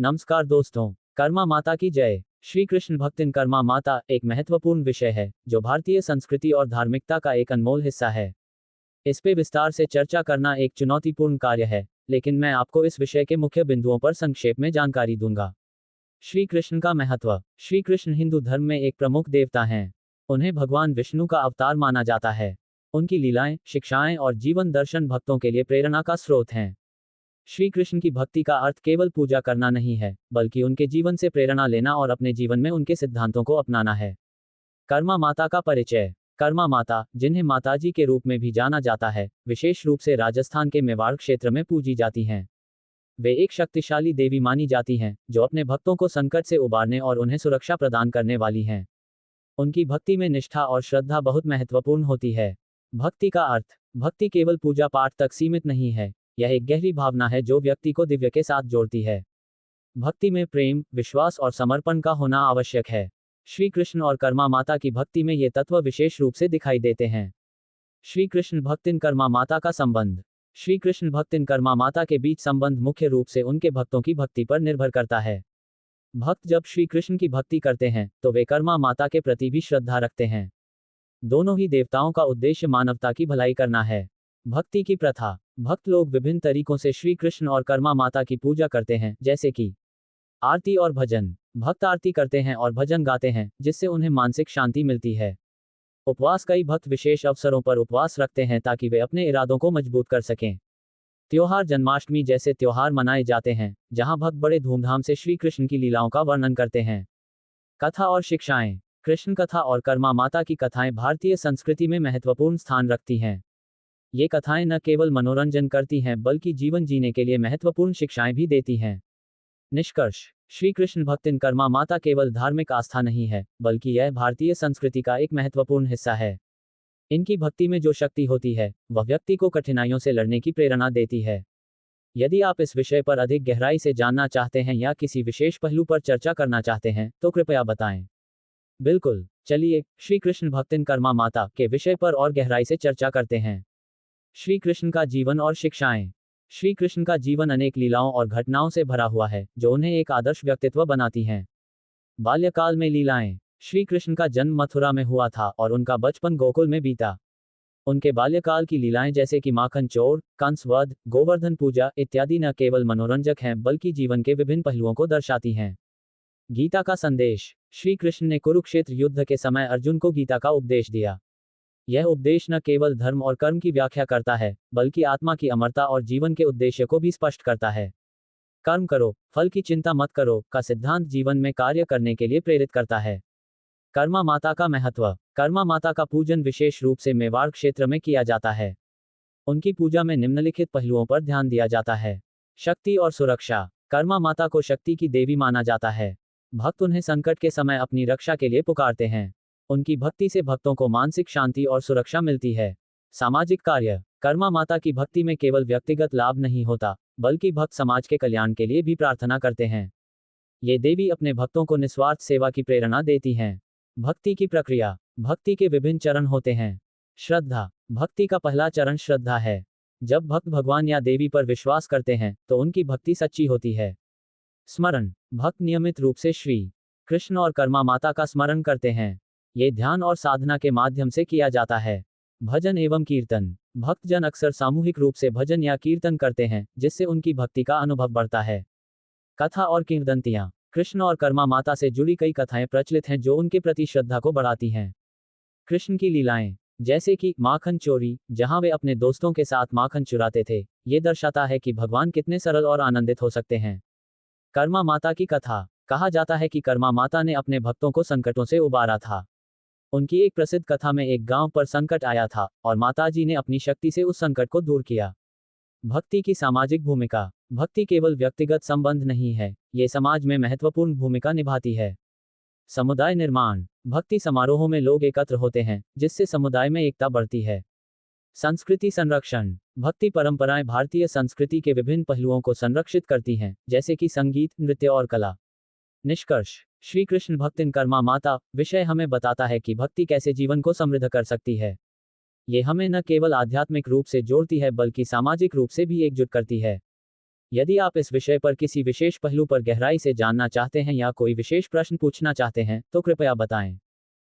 नमस्कार दोस्तों, कर्मा माता की जय। श्री कृष्ण भक्तिन कर्मा माता एक महत्वपूर्ण विषय है जो भारतीय संस्कृति और धार्मिकता का एक अनमोल हिस्सा है। इस पे विस्तार से चर्चा करना एक चुनौतीपूर्ण कार्य है, लेकिन मैं आपको इस विषय के मुख्य बिंदुओं पर संक्षेप में जानकारी दूंगा। श्री कृष्ण का महत्व। श्री कृष्ण हिंदू धर्म में एक प्रमुख देवता हैं। उन्हें भगवान विष्णु का अवतार माना जाता है। उनकी लीलाएं, शिक्षाएं और जीवन दर्शन भक्तों के लिए प्रेरणा का स्रोत हैं। श्री कृष्ण की भक्ति का अर्थ केवल पूजा करना नहीं है, बल्कि उनके जीवन से प्रेरणा लेना और अपने जीवन में उनके सिद्धांतों को अपनाना है। कर्मा माता का परिचय। कर्मा माता, जिन्हें माताजी के रूप में भी जाना जाता है, विशेष रूप से राजस्थान के मेवाड़ क्षेत्र में पूजी जाती हैं। वे एक शक्तिशाली देवी मानी जाती हैं, जो अपने भक्तों को संकट से उबारने और उन्हें सुरक्षा प्रदान करने वाली हैं। उनकी भक्ति में निष्ठा और श्रद्धा बहुत महत्वपूर्ण होती है। भक्ति का अर्थ। भक्ति केवल पूजा पाठ तक सीमित नहीं है, यह एक गहरी भावना है जो व्यक्ति को दिव्य के साथ जोड़ती है। भक्ति में प्रेम, विश्वास और समर्पण का होना आवश्यक है। श्री कृष्ण और कर्मा माता की भक्ति में ये तत्व विशेष रूप से दिखाई देते हैं। श्री कृष्ण भक्तिन कर्मा माता का संबंध। श्री कृष्ण भक्तिन कर्मा माता के बीच संबंध मुख्य रूप से उनके भक्तों की भक्ति पर निर्भर करता है। भक्त जब श्री कृष्ण की भक्ति करते हैं तो वे कर्मा माता के प्रति भी श्रद्धा रखते हैं। दोनों ही देवताओं का उद्देश्य मानवता की भलाई करना है। भक्ति की प्रथा। भक्त लोग विभिन्न तरीकों से श्री कृष्ण और कर्मा माता की पूजा करते हैं, जैसे कि आरती और भजन। भक्त आरती करते हैं और भजन गाते हैं, जिससे उन्हें मानसिक शांति मिलती है। उपवास। कई भक्त विशेष अवसरों पर उपवास रखते हैं ताकि वे अपने इरादों को मजबूत कर सकें। त्योहार। जन्माष्टमी जैसे त्योहार मनाए जाते हैं, जहां भक्त बड़े धूमधाम से श्री कृष्ण की लीलाओं का वर्णन करते हैं। कथा और शिक्षाएं। कृष्ण कथा और कर्मा माता की कथाएं भारतीय संस्कृति में महत्वपूर्ण स्थान रखती हैं। ये कथाएं न केवल मनोरंजन करती हैं, बल्कि जीवन जीने के लिए महत्वपूर्ण शिक्षाएं भी देती हैं। निष्कर्ष। श्री कृष्ण भक्तिन कर्मा माता केवल धार्मिक आस्था नहीं है, बल्कि यह भारतीय संस्कृति का एक महत्वपूर्ण हिस्सा है। इनकी भक्ति में जो शक्ति होती है, वह व्यक्ति को कठिनाइयों से लड़ने की प्रेरणा देती है। यदि आप इस विषय पर अधिक गहराई से जानना चाहते हैं या किसी विशेष पहलू पर चर्चा करना चाहते हैं, तो कृपया बताएं। बिल्कुल, चलिए श्री कृष्ण भक्तिन कर्मा माता के विषय पर और गहराई से चर्चा करते हैं। श्री कृष्ण का जीवन और शिक्षाएं। श्री कृष्ण का जीवन अनेक लीलाओं और घटनाओं से भरा हुआ है, जो उन्हें एक आदर्श व्यक्तित्व बनाती हैं। बाल्यकाल में लीलाएं। श्री कृष्ण का जन्म मथुरा में हुआ था और उनका बचपन गोकुल में बीता। उनके बाल्यकाल की लीलाएं जैसे कि माखन चोर, कंस वध, गोवर्धन पूजा इत्यादि न केवल मनोरंजक हैं, बल्कि जीवन के विभिन्न पहलुओं को दर्शाती हैं। गीता का संदेश। श्री कृष्ण ने कुरुक्षेत्र युद्ध के समय अर्जुन को गीता का उपदेश दिया। यह उपदेश न केवल धर्म और कर्म की व्याख्या करता है, बल्कि आत्मा की अमरता और जीवन के उद्देश्य को भी स्पष्ट करता है। कर्म करो, फल की चिंता मत करो का सिद्धांत जीवन में कार्य करने के लिए प्रेरित करता है। कर्मा माता का महत्व। कर्मा माता का पूजन विशेष रूप से मेवाड़ क्षेत्र में किया जाता है। उनकी पूजा में निम्नलिखित पहलुओं पर ध्यान दिया जाता है। शक्ति और सुरक्षा। कर्मा माता को शक्ति की देवी माना जाता है। भक्त उन्हें संकट के समय अपनी रक्षा के लिए पुकारते हैं। उनकी भक्ति से भक्तों को मानसिक शांति और सुरक्षा मिलती है। सामाजिक कार्य। कर्मा माता की भक्ति में केवल व्यक्तिगत लाभ नहीं होता, बल्कि भक्त समाज के कल्याण के लिए भी प्रार्थना करते हैं। ये देवी अपने भक्तों को निस्वार्थ सेवा की प्रेरणा देती हैं। भक्ति की प्रक्रिया। भक्ति के विभिन्न चरण होते हैं। श्रद्धा। भक्ति का पहला चरण श्रद्धा है। जब भक्त भगवान या देवी पर विश्वास करते हैं, तो उनकी भक्ति सच्ची होती है। स्मरण। भक्त नियमित रूप से श्री कृष्ण और कर्मा माता का स्मरण करते हैं। ये ध्यान और साधना के माध्यम से किया जाता है। भजन एवं कीर्तन। भक्तजन अक्सर सामूहिक रूप से भजन या कीर्तन करते हैं, जिससे उनकी भक्ति का अनुभव बढ़ता है। कथा और किंवदंतियां। कृष्ण और कर्मा माता से जुड़ी कई कथाएं प्रचलित हैं जो उनके प्रति श्रद्धा को बढ़ाती हैं। कृष्ण की लीलाएं, जैसे कि माखन चोरी, जहां वे अपने दोस्तों के साथ माखन चुराते थे, ये दर्शाता है कि भगवान कितने सरल और आनंदित हो सकते हैं। कर्मा माता की कथा। कहा जाता है कि कर्मा माता ने अपने भक्तों को संकटों से उबारा था। उनकी एक प्रसिद्ध कथा में एक गांव पर संकट आया था और माताजी ने अपनी शक्ति से उस संकट को दूर किया। भक्ति की सामाजिक भूमिका। भक्ति केवल व्यक्तिगत संबंध नहीं है, ये समाज में महत्वपूर्ण भूमिका निभाती है। समुदाय निर्माण। भक्ति समारोहों में लोग एकत्र होते हैं, जिससे समुदाय में एकता बढ़ती है। संस्कृति संरक्षण। भक्ति परंपराएं भारतीय संस्कृति के विभिन्न पहलुओं को संरक्षित करती हैं, जैसे कि संगीत, नृत्य और कला। निष्कर्ष। श्री कृष्ण भक्तिन कर्मा माता विषय हमें बताता है कि भक्ति कैसे जीवन को समृद्ध कर सकती है। ये हमें न केवल आध्यात्मिक रूप से जोड़ती है, बल्कि सामाजिक रूप से भी एकजुट करती है। यदि आप इस विषय पर किसी विशेष पहलू पर गहराई से जानना चाहते हैं या कोई विशेष प्रश्न पूछना चाहते हैं तो कृपया बताएं।